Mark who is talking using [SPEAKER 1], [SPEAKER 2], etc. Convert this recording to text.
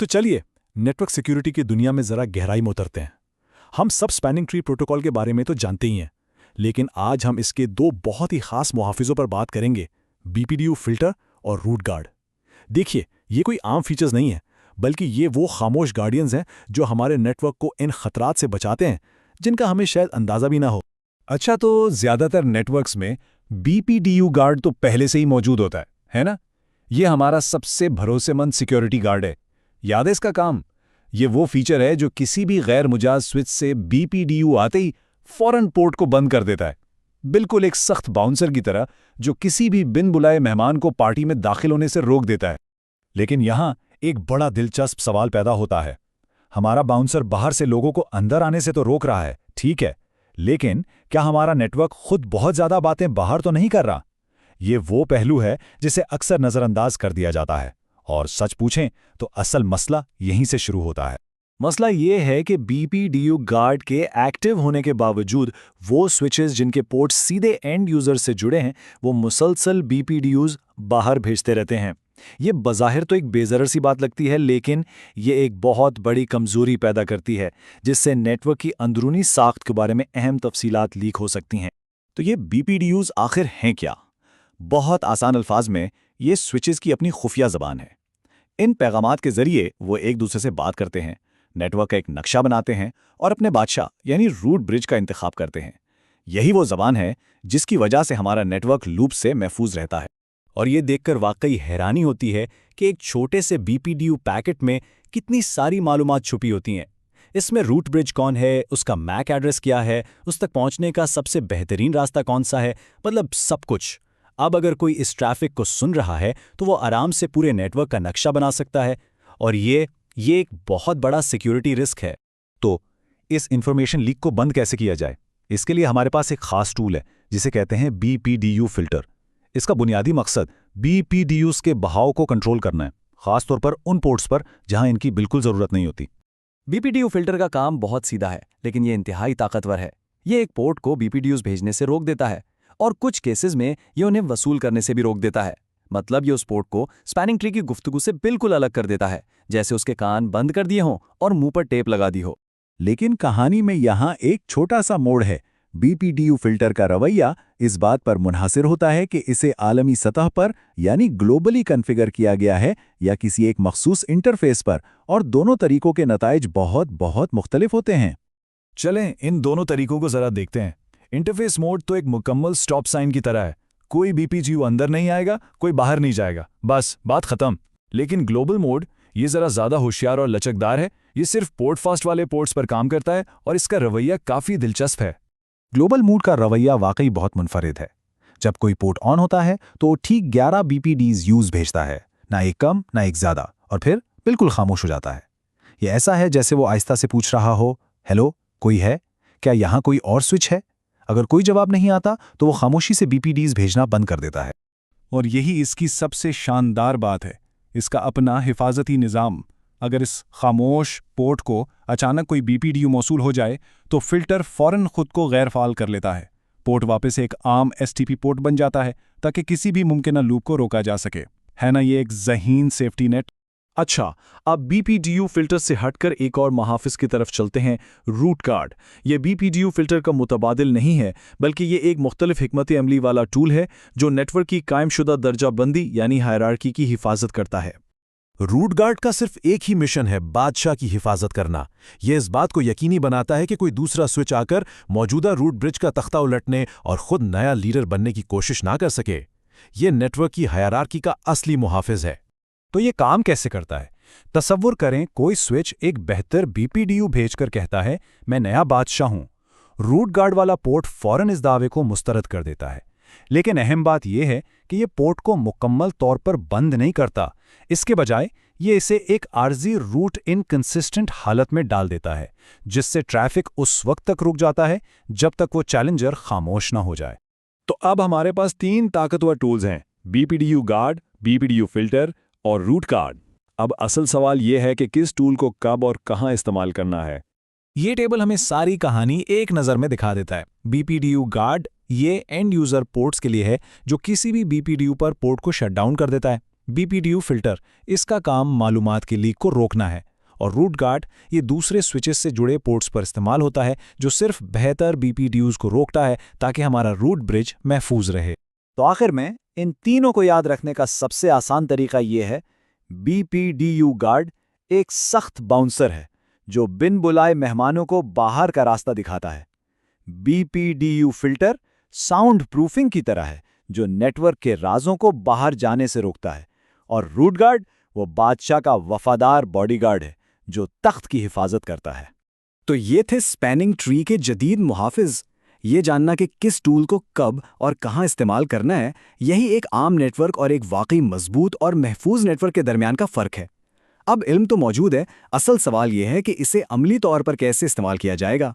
[SPEAKER 1] तो चलिए network security की दुनिया में जरा गहराई में उतरते हैं। हम सब स्पैनिंग ट्री प्रोटोकॉल के बारे में तो जानते ही हैं, लेकिन आज हम इसके दो बहुत ही खास मुहाफिजों पर बात करेंगे, बीपीडीयू फिल्टर और रूट गार्ड। देखिए, ये कोई आम फीचर्स नहीं है, बल्कि ये वो खामोश गार्डियंस हैं जो हमारे नेटवर्क को इन खतरात से बचाते हैं जिनका हमें शायद अंदाजा भी ना हो।
[SPEAKER 2] अच्छा, तो ज्यादातर नेटवर्क्स में बीपीडीयू गार्ड तो पहले से ही मौजूद होता है ना? ये हमारा सबसे भरोसेमंद सिक्योरिटी गार्ड है। याद है इसका काम? ये वो फीचर है जो किसी भी गैर मुजाज स्विच से बीपीडीयू आते ही फौरन पोर्ट को बंद कर देता है, बिल्कुल एक सख्त बाउंसर की तरह जो किसी भी बिन बुलाए मेहमान को पार्टी में दाखिल होने से रोक देता है। लेकिन यहां एक बड़ा दिलचस्प सवाल पैदा होता है। हमारा बाउंसर बाहर से लोगों को अंदर आने से तो रोक रहा है, ठीक है, लेकिन क्या हमारा नेटवर्क खुद बहुत ज्यादा बातें बाहर तो नहीं कर रहा? ये वो पहलू है जिसे अक्सर नजरअंदाज कर दिया जाता है, और सच पूछें तो असल मसला यहीं से शुरू होता है।
[SPEAKER 1] मसला ये है कि बीपीडीयू गार्ड के एक्टिव होने के बावजूद वो स्विचेस जिनके पोर्ट सीधे एंड यूजर से जुड़े हैं, वो मुसलसल बीपीडीयूज बाहर भेजते रहते हैं। ये बज़ाहिर तो एक बेज़रर सी बात लगती है, लेकिन ये एक बहुत बड़ी कमज़ोरी पैदा करती है जिससे नेटवर्क की अंदरूनी साख्त के बारे में अहम तफसीलात लीक हो सकती हैं। तो ये बीपीडीयूज आखिर हैं क्या? बहुत आसान अल्फाज में, ये स्विचेस की अपनी खुफिया ज़बान है। इन पैगामात के ज़रिए वो एक दूसरे से बात करते हैं, नेटवर्क का एक नक्शा बनाते हैं और अपने बादशाह यानी रूट ब्रिज का इंतखाब करते हैं। यही वो ज़बान है जिसकी वजह से हमारा नेटवर्क लूप से महफूज रहता है। और ये देखकर वाकई हैरानी होती है कि एक छोटे से बीपीडीयू पैकेट में कितनी सारी मालूमात छुपी होती हैं। इसमें रूट ब्रिज कौन है, उसका मैक एड्रेस क्या है, उस तक पहुंचने का सबसे बेहतरीन रास्ता कौन सा है, मतलब सब कुछ। अब अगर कोई इस ट्रैफिक को सुन रहा है तो वो आराम से पूरे नेटवर्क का नक्शा बना सकता है, और ये एक बहुत बड़ा सिक्योरिटी रिस्क है।
[SPEAKER 2] तो इस इंफॉर्मेशन लीक को बंद कैसे किया जाए? इसके लिए हमारे पास एक खास टूल है जिसे कहते हैं बीपीडीयू फिल्टर। इसका बुनियादी मकसद बीपीडीयूज के बहाव को कंट्रोल करना है, खासतौर पर उन पोर्ट्स पर जहां इनकी बिल्कुल जरूरत नहीं होती।
[SPEAKER 3] बीपीडीयू फिल्टर का काम बहुत सीधा है, लेकिन ये इंतहाई ताकतवर है। ये एक पोर्ट को बीपीडीयूज भेजने से रोक देता है, और कुछ केसेस में ये उन्हें वसूल करने से भी रोक देता है। मतलब ये उस पोर्ट को स्पैनिंग ट्री की गुफ्तगू से बिल्कुल अलग कर देता है, जैसे उसके कान बंद कर दिए हों और मुंह पर टेप लगा दी हो।
[SPEAKER 2] लेकिन कहानी में यहाँ एक छोटा सा मोड़ है। बीपीडीयू फिल्टर का रवैया इस बात पर मुनहसिर होता है कि इसे आलमी सतह पर यानी ग्लोबली कॉन्फ़िगर किया गया है या किसी एक मखसूस इंटरफेस पर, और दोनों तरीकों के नताइज बहुत बहुत मुख्तलिफ होते हैं।
[SPEAKER 1] चलें इन दोनों तरीकों को जरा देखते हैं। इंटरफेस मोड तो एक मुकम्मल स्टॉप साइन की तरह है। कोई बीपीडीयू अंदर नहीं आएगा, कोई बाहर नहीं जाएगा, बस बात खत्म। लेकिन ग्लोबल मोड ये जरा ज्यादा होशियार और लचकदार है। ये सिर्फ पोर्ट फास्ट वाले पोर्ट्स पर काम करता है, और इसका रवैया काफी दिलचस्प है।
[SPEAKER 2] ग्लोबल मोड का रवैया वाकई बहुत मुनफरिद है। जब कोई पोर्ट ऑन होता है तो ठीक 11 बीपीडीज यूज भेजता है, ना एक कम ना एक ज्यादा, और फिर बिल्कुल खामोश हो जाता है। ये ऐसा है जैसे वो आहिस्ता से पूछ रहा हो, हेलो कोई है क्या, यहाँ कोई और स्विच है? अगर कोई जवाब नहीं आता तो वो खामोशी से बीपीडीज भेजना बंद कर देता है।
[SPEAKER 4] और यही इसकी सबसे शानदार बात है, इसका अपना हिफाजती निज़ाम। अगर इस खामोश पोर्ट को अचानक कोई बीपीडीयू मौसूल हो जाए तो फिल्टर फौरन खुद को गैर फाल कर लेता है। पोर्ट वापस एक आम एसटीपी पोर्ट बन जाता है ताकि किसी भी मुमकिन लूप को रोका जा सके। है ना ये एक ज़हीन सेफ्टी नेट?
[SPEAKER 1] अच्छा, अब बीपीडीयू फिल्टर से हटकर एक और महाफिज की तरफ चलते हैं, रूट गार्ड। ये बीपीडीयू फिल्टर का मुतबादिल नहीं है, बल्कि ये एक मुख्तलिफ हिकमत अमली वाला टूल है जो नेटवर्क की कायमशुदा दर्जाबंदी यानी हायरार्की की हिफाजत करता है।
[SPEAKER 5] रूट गार्ड का सिर्फ एक ही मिशन है, बादशाह की हिफाजत करना। यह इस बात को यकीनी बनाता है कि कोई दूसरा स्विच आकर मौजूदा रूट ब्रिज का तख्ता उलटने और खुद नया लीडर बनने की कोशिश ना कर सके। यह नेटवर्क की हायरार्की का असली मुहाफिज है।
[SPEAKER 2] तो ये काम कैसे करता है? तसव्वुर करें कोई स्विच एक बेहतर बीपीडीयू भेजकर कहता है, मैं नया बादशाह हूं। रूट गार्ड वाला पोर्ट फौरन इस दावे को मुस्तरद कर देता है। लेकिन अहम बात यह है कि यह पोर्ट को मुकम्मल तौर पर बंद नहीं करता। इसके बजाय ये इसे एक आर्जी रूट इनकंसिस्टेंट हालत में डाल देता है, जिससे ट्रैफिक उस वक्त तक रुक जाता है जब तक वो चैलेंजर खामोश ना हो जाए।
[SPEAKER 1] तो अब हमारे पास 3 ताकतवर टूल्स हैं, बीपीडीयू गार्ड, बीपीडीयू फिल्टर और रूट गार्ड। अब असल सवाल यह है कि किस टूल को कब और कहां इस्तेमाल करना है।
[SPEAKER 3] ये टेबल हमें सारी कहानी एक नज़र में दिखा देता है। बीपीडीयू गार्ड ये एंड यूज़र पोर्ट्स के लिए है जो किसी भी बीपीडीयू पर पोर्ट को शट डाउन कर देता है।
[SPEAKER 2] BPDU फिल्टर, इसका काम मालूमात के लीक को रोकना है, और रूट गार्ड ये दूसरे स्विचेस से जुड़े पोर्ट्स पर इस्तेमाल होता है जो सिर्फ बेहतर BPDUs को रोकता है ताकि हमारा रूट ब्रिज महफूज रहे।
[SPEAKER 1] तो आखिर में इन तीनों को याद रखने का सबसे आसान तरीका ये है, BPDU गार्ड एक सख्त बाउंसर है जो बिन बुलाए मेहमानों को बाहर का रास्ता दिखाता है। BPDU फिल्टर साउंड प्रूफिंग की तरह है जो नेटवर्क के राजों को बाहर जाने से रोकता है, और रूट गार्ड वो बादशाह का वफादार बॉडीगार्ड है जो तख्त की हिफाजत करता है।
[SPEAKER 3] तो ये थे स्पैनिंग ट्री के जदीद मुहाफिज। ये जानना कि किस टूल को कब और कहां इस्तेमाल करना है, यही एक आम नेटवर्क और एक वाकई मजबूत और महफूज नेटवर्क के दरमियान का फ़र्क है। अब इल्म तो मौजूद है, असल सवाल यह है कि इसे अमली तौर पर कैसे इस्तेमाल किया जाएगा।